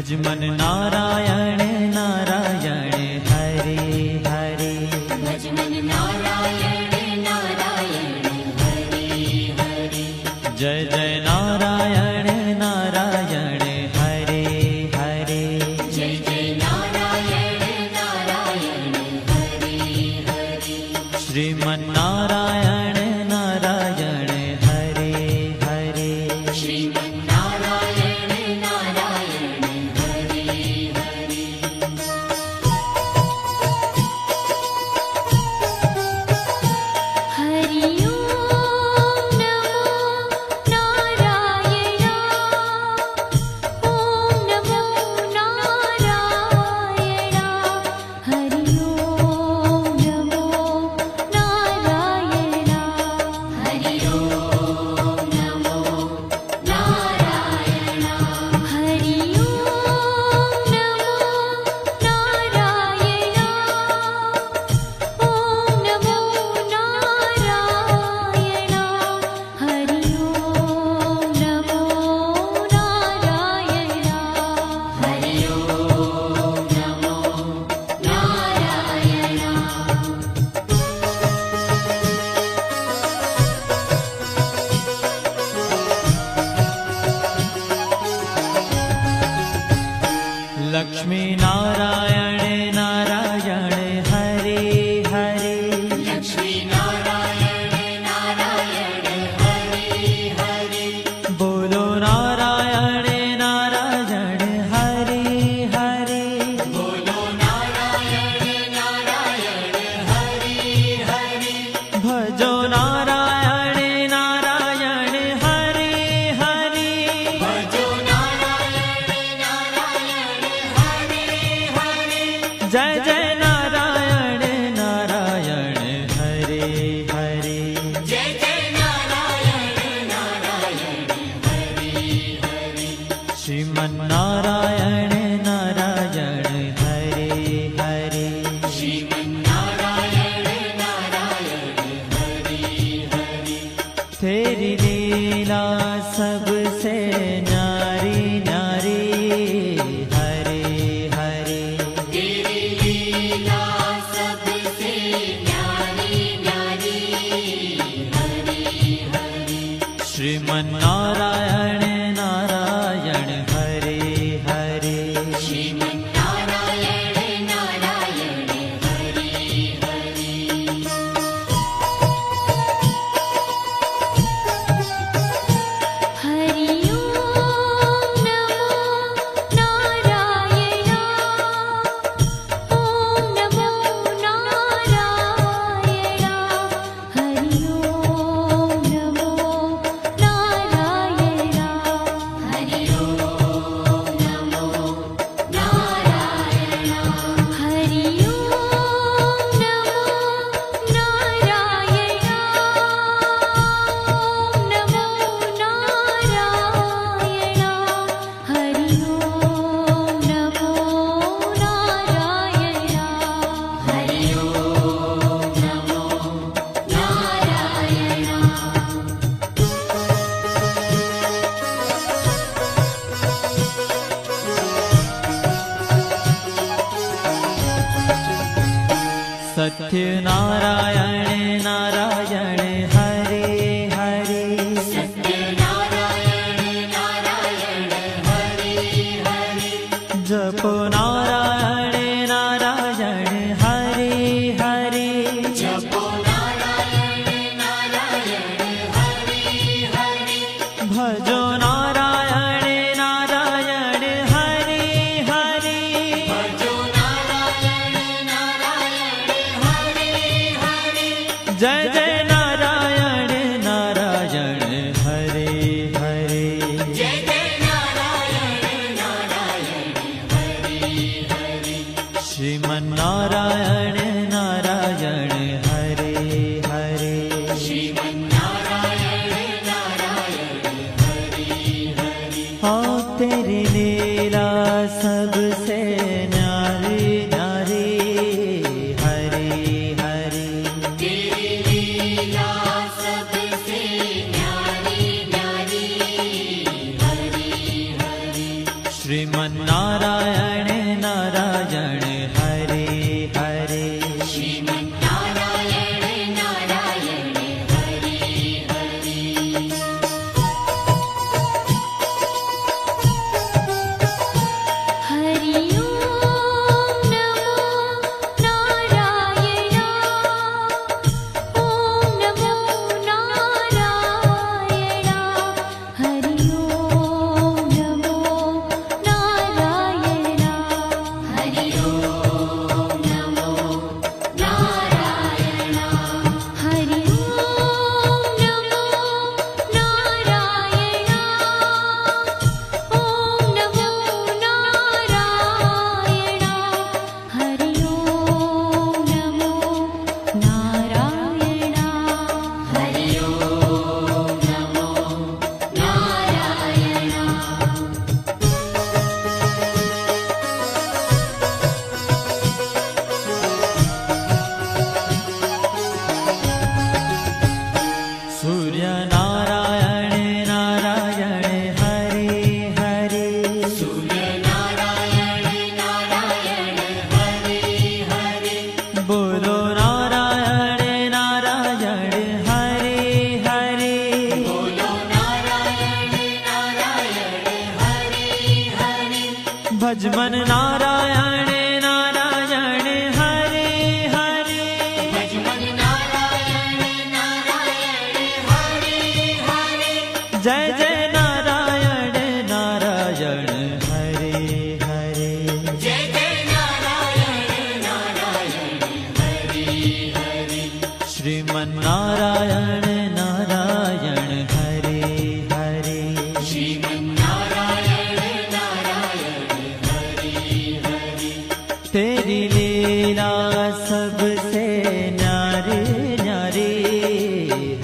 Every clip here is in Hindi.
भज मन नारायण नारायण हरे हरे। भज मन नारायण नारायण हरे हरे। जय जय नारायण नारायण हरे हरे। जय जय नारायण नारायण हरे हरे। श्रीमन नारायण नारायण हरे हरे। श्रीमन नारायण नारायण हरे हरे। हरि ओम नमो नारायण। ओम नमो नारायण। हरि ओम नमो नारायण। हरि ओम नमो नारायण। हरि ओम नमो नारायण। ओम नमो नारायण। हरि ओम नमो नारायण। हरि ओम नमो नारायण। लक्ष्मी नारायण नारायण हरे हरे। लक्ष्मी नारायण नारायण हरे हरे। बोलो नारायण नारायण हरे हरे। बोलो नारायण नारायण हरे हरे। भजो नारायण नारायण हरे हरे। भजो नारायण नारायण हरे हरे। जय जय नारायण नारायण हरे हरे। जय जय नारायण नारायण हरे हरे। श्रीमन नारायण नारायण हरे हरे। श्रीमन नारायण नारायण हरे हरे। तेरी लीला सबसे न्यारी न्यारी हरे हरे। तेरी लीला सबसे न्यारी न्यारी हरे हरे। श्रीमन नारायण नारायण हरे हरे। श्रीमन नारायण नारायण हरे हरे। हरि ओम नमो नारायण। ओम नमो नारायण। हरि ओम नमो नारायण। हरि ओम नमो नारायण। हरि ओम नमो नारायण। ओम नमो नारायण। हरि ओम नमो नारायण। हरि ओम नमो सत्य नारायण नारायण हरे हरे। सत्य नारायण नारायण हरे हरे। जपो नारायण नारायण हरे हरे। जपो नारायण नारायण हरे हरे। भजो नारायण नारायण हरे हरे। भजो नारायण नारायण हरे हरे। जय जय नारायण नारायण हरे हरे। जय जय नारायण नारायण हरे हरे। श्रीमन नारायण नारायण हरे हरे। श्रीमन नारायण नारायण हरे हरे। हाँ तेरी लीला सबसे न्यारी न्यारी हरे हरे। तेरी लीला सबसे न्यारी न्यारी हरे हरे। श्रीमन श्रीमन्नारायण नारायण हरे हरे श्रीमन्नारायण नारायण हरि हरि हरि ओम नमो नारायण ओम नमो नारायण हरि ओम नमो नारायण हरि ओम नमो नारायण हरि ओम नमो नारायण ओम नमो नारायण हरि ओम नमो नारायण हरि ओम नमो नारायण सूर्य नारायण नारायण हरे हरे सूर्य नारायण नारायण हरि हरि बोलो नारायण नारायण हरे हरे बोलो नारायण नारायण हरि हरि भजमन नारायण नारायण हरे हरे भजमन नारायण नारायण हरि हरि जय जय नारायण नारायण हरे हरे जय जय नारायण नारायण हरि हरि श्रीमन्नारायण नारायण हरे हरे श्रीमन्नारायण नारायण हरि हरि तेरी लीला सबसे न्यारी न्यारी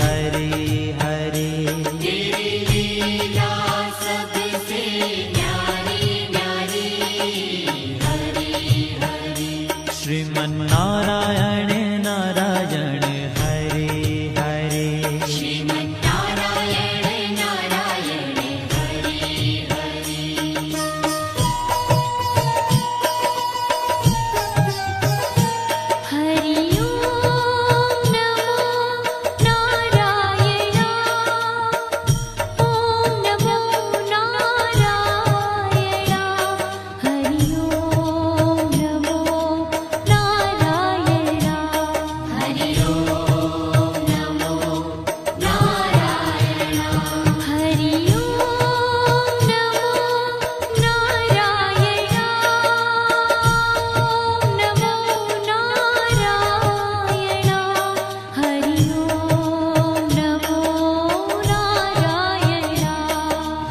हरे हरे तेरी लीला सबसे न्यारी न्यारी हरि हरि श्रीमन्नारायण नारायण हरे हरे श्रीमन्नारायण नारायण हरि हरि हरि ओम नमो नारायण ओम नमो नारायण हरि ओम नमो नारायण हरि ओम नमो नारायण हरि ओम नमो नारायण ओम नमो नारायण हरि ओम नमो नारायण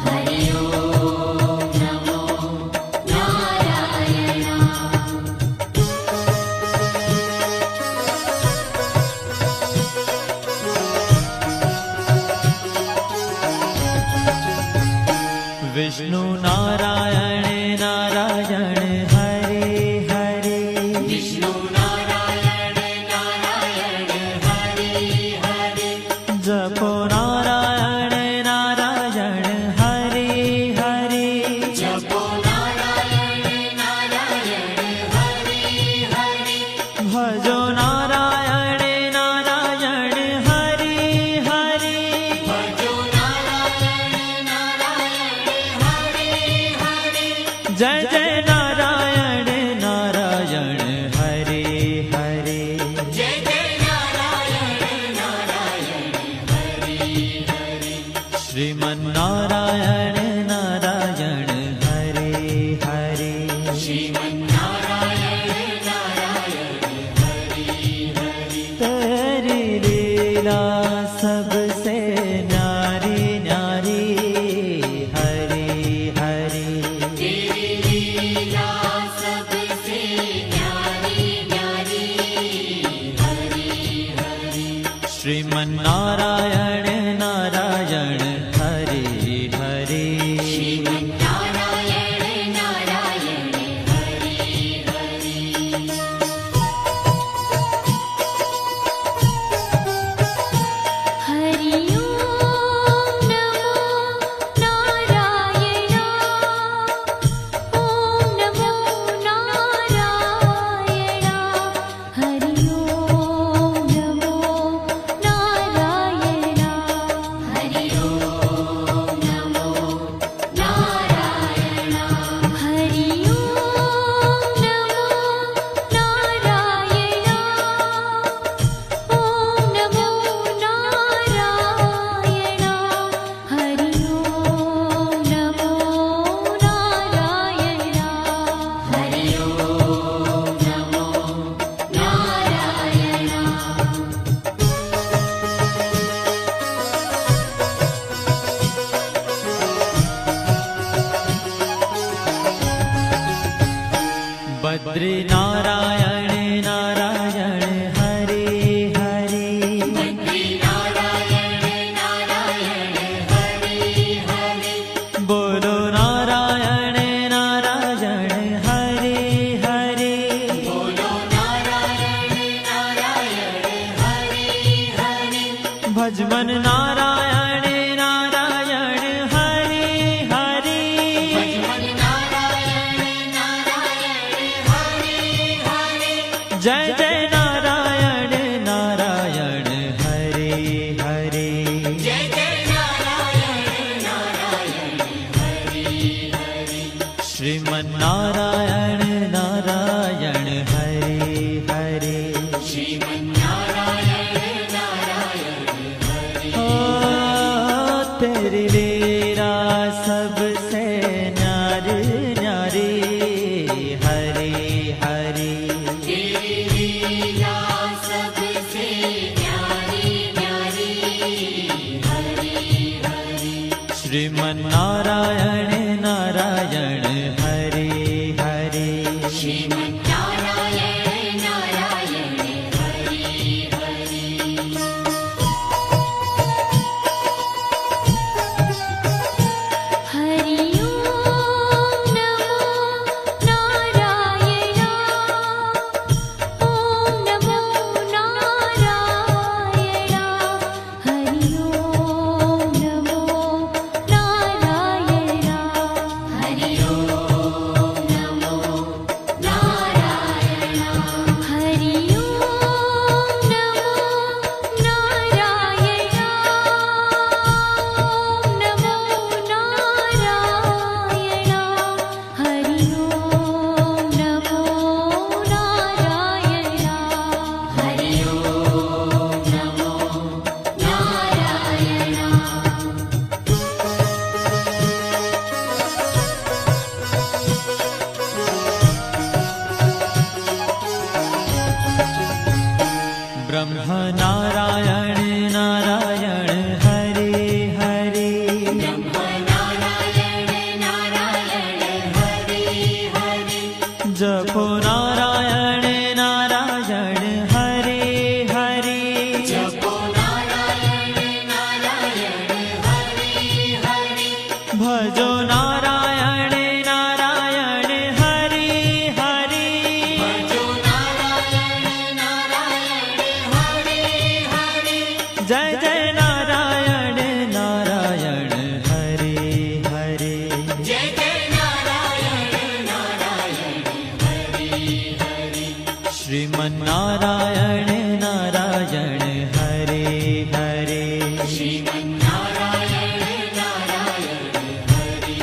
हरि ओम नमो नारायण विष्णु नारायण नारायण हरे हरे विष्णु नारायण नारायण हरि हरि जपो नारायण नारायण हरे हरे जपो नारायण नारायण हरि हरि भजो नारायण नारायण हरे हरे भजो नारायण नारायण हरि हरि जय जय नारायण नारायण हरे हरे जय जय नारायण नारायण हरि हरि श्रीमन्नारायण नारायण हरे हरे श्रीमन्नारायण नारायण हरि हरि तेरी लीला सबसे न्यारी न्यारी हरे हरे तेरी लीला सबसे न्यारी न्यारी हरि हरि श्रीमन्नारायण नारायण हरे हरे बद्री नारायण नारायण हरे हरे बद्री नारायण नारायण हरे हरे बोलो नारायण नारायण हरे हरे बोलो नारायण नारायण हरे हरे भजमन नारायण नारायण हरे हरे भजमन नारायण नारायण हरे हरे जय जय नारायण नारायण हरे हरे जय जय नारायण नारायण हरे हरे श्रीमन नारायण नारायण हरे हरे श्रीमन्नारायण नारायण हरे ओ तेरी लीला सबसे न्यारी न्यारी हरे हरे तेरी लीला सबसे न्यारी न्यारी हरे हरे श्रीमन नारायण नारायण हरे हरे श्रीमन्नारायण नारायण हरे हरे हरि ओम नमो नारायणा ओम नमो नारायणा हरि ओम नमो नारायणा हरि ओम नमो नारायणा हरि ओम नमो नारायणा ओम नमो नारायणा हरि ओम नमो नारायणा हरि ओम नमो नारायणा ब्रह्म नारायण नारायण हरे हरे नारायण नारायण हरे हरे जपो नारायण नारायण हरे हरे जपो नारायण नारायण हरे हरे भजो नारायण नारायण हरे हरे भजो नारायण नारायण हरे हरे जय जय नारायण नारायण हरे हरे जय जय नारायण नारायण हरे हरे श्रीमन नारायण नारायण हरे हरे श्रीमन्नारायण नारायण हरे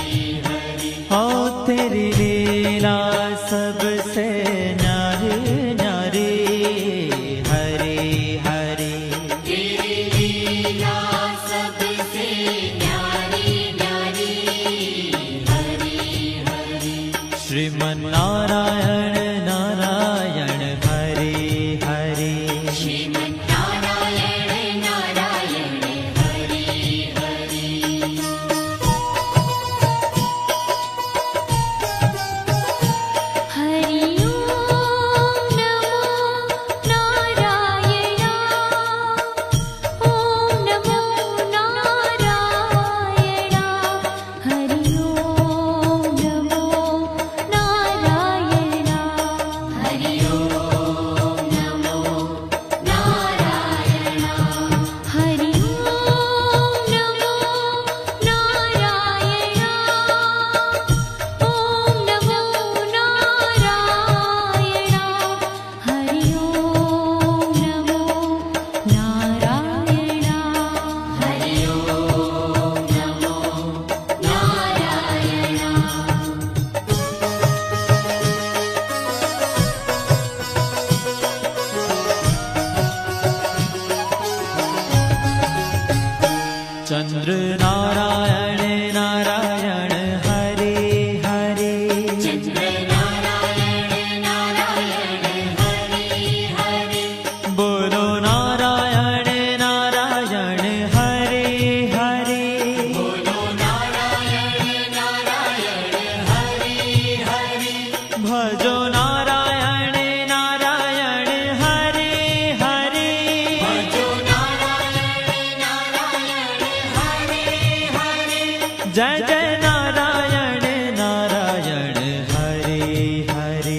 जय जय नारायण नारायण हरे हरे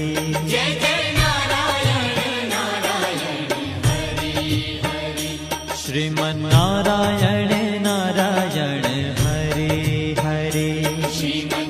जय जय नारायण नारायण हरि हरि श्रीमन्नारायण नारायण हरे हरे श्रीमन्